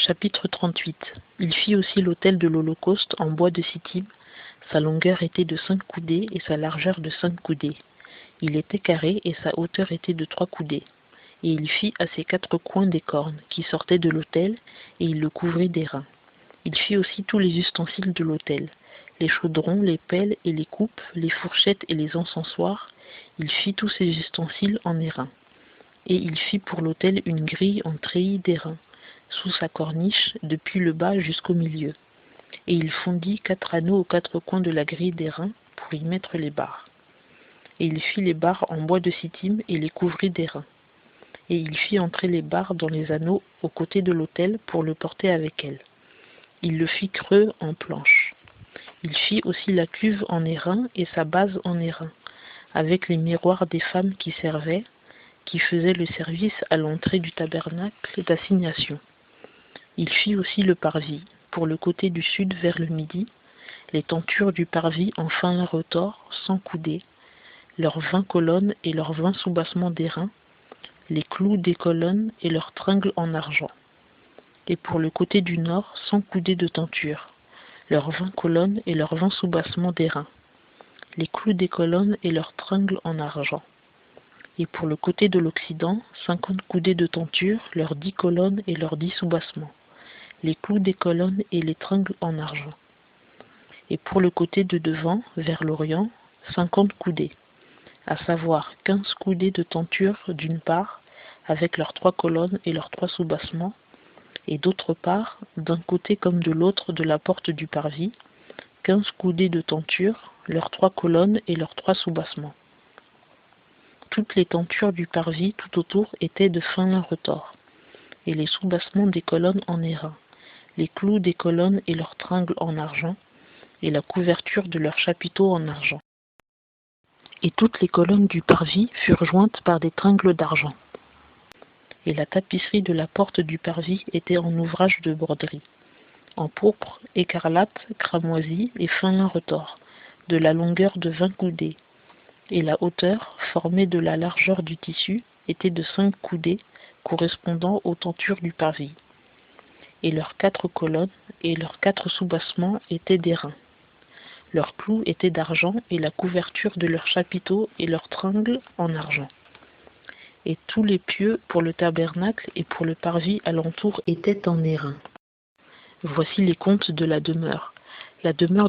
Chapitre 38. Il fit aussi l'autel de l'Holocauste en bois de Sittim. Sa longueur était de 5 coudées et sa largeur de 5 coudées. Il était carré et sa hauteur était de 3 coudées. Et il fit à ses 4 coins des cornes qui sortaient de l'autel, et il le couvrit d'airain. Il fit aussi tous les ustensiles de l'autel, les chaudrons, les pelles et les coupes, les fourchettes et les encensoirs. Il fit tous ces ustensiles en airain. Et il fit pour l'autel une grille en treillis d'airain, sous sa corniche, depuis le bas jusqu'au milieu. Et il fondit 4 anneaux aux 4 coins de la grille d'airain pour y mettre les barres. Et il fit les barres en bois de Sittim et les couvrit d'airain. Et il fit entrer les barres dans les anneaux aux côtés de l'autel pour le porter avec elles. Il le fit creux en planches. Il fit aussi la cuve en airain et sa base en airain, avec les miroirs des femmes qui servaient, qui faisaient le service à l'entrée du tabernacle d'assignation. Il fit aussi le parvis, pour le côté du sud vers le midi, les tentures du parvis en fin lin retors, sans coudées, leurs 20 colonnes et leurs 20 soubassements d'airain, les clous des colonnes et leurs tringles en argent. Et pour le côté du nord, 100 coudées de tenture, leurs 20 colonnes et leurs 20 soubassements d'airain, les clous des colonnes et leurs tringles en argent. Et pour le côté de l'occident, 50 coudées de tenture, leurs 10 colonnes et leurs 10 soubassements, les clous des colonnes et les tringles en argent. Et pour le côté de devant, vers l'orient, 50 coudées, à savoir 15 coudées de tenture d'une part, avec leurs 3 colonnes et leurs 3 soubassements, et d'autre part, d'un côté comme de l'autre de la porte du parvis, 15 coudées de tenture, leurs 3 colonnes et leurs 3 soubassements. Toutes les tentures du parvis tout autour étaient de fin lin retors, et les soubassements des colonnes en airain, les clous des colonnes et leurs tringles en argent, et la couverture de leurs chapiteaux en argent. Et toutes les colonnes du parvis furent jointes par des tringles d'argent. Et la tapisserie de la porte du parvis était en ouvrage de broderie, en pourpre, écarlate, cramoisi et fin lin retors, de la longueur de 20 coudées, et la hauteur, formée de la largeur du tissu, était de 5 coudées, correspondant aux tentures du parvis. Et leurs 4 colonnes et leurs 4 soubassements étaient d'airain. Leurs clous étaient d'argent et la couverture de leurs chapiteaux et leurs tringles en argent. Et tous les pieux pour le tabernacle et pour le parvis alentour étaient en airain. Voici les comptes de la demeure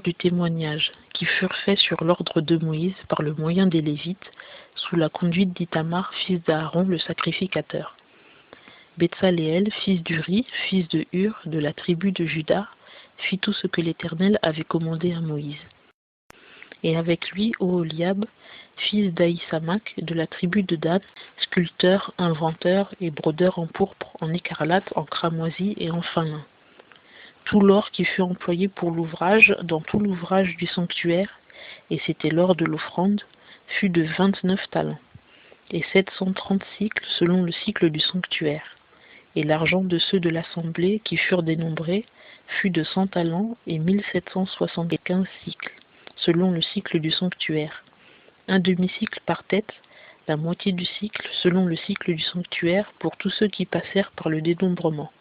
du témoignage, qui furent faits sur l'ordre de Moïse par le moyen des Lévites, sous la conduite d'Ithamar, fils d'Aaron, le sacrificateur. Betsaléel, fils d'Uri, fils de Hur, de la tribu de Juda, fit tout ce que l'Éternel avait commandé à Moïse. Et avec lui, Oholiab, fils d'Ahisamach, de la tribu de Dan, sculpteur, inventeur et brodeur en pourpre, en écarlate, en cramoisi et en fin lin. Tout l'or qui fut employé pour l'ouvrage, dans tout l'ouvrage du sanctuaire, et c'était l'or de l'offrande, fut de 29 talents, et 730 cycles selon le cycle du sanctuaire. Et l'argent de ceux de l'assemblée qui furent dénombrés fut de 100 talents et 1775 cycles, selon le cycle du sanctuaire. Un demi-cycle par tête, la moitié du cycle selon le cycle du sanctuaire pour tous ceux qui passèrent par le dénombrement,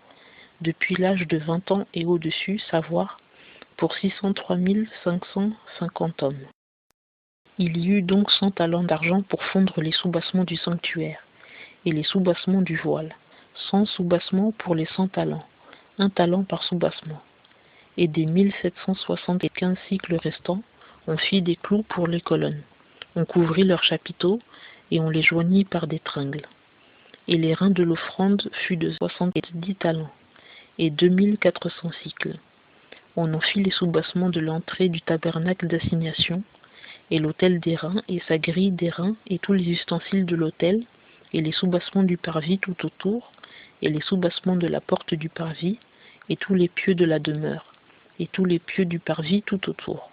depuis l'âge de 20 ans et au-dessus, savoir, pour 603 550 hommes. Il y eut donc 100 talents d'argent pour fondre les soubassements du sanctuaire, et les soubassements du voile, 100 soubassements pour les 100 talents, 1 talent par soubassement. Et des 1775 cycles restants, on fit des clous pour les colonnes. On couvrit leurs chapiteaux, et on les joignit par des tringles. Et les reins de l'offrande fut de 70 talents, et 2400 cycles. On en fit les soubassements de l'entrée du tabernacle d'assignation, et l'autel d'airain, et sa grille d'airain, et tous les ustensiles de l'autel, et les soubassements du parvis tout autour, et les soubassements de la porte du parvis, et tous les pieux de la demeure, et tous les pieux du parvis tout autour.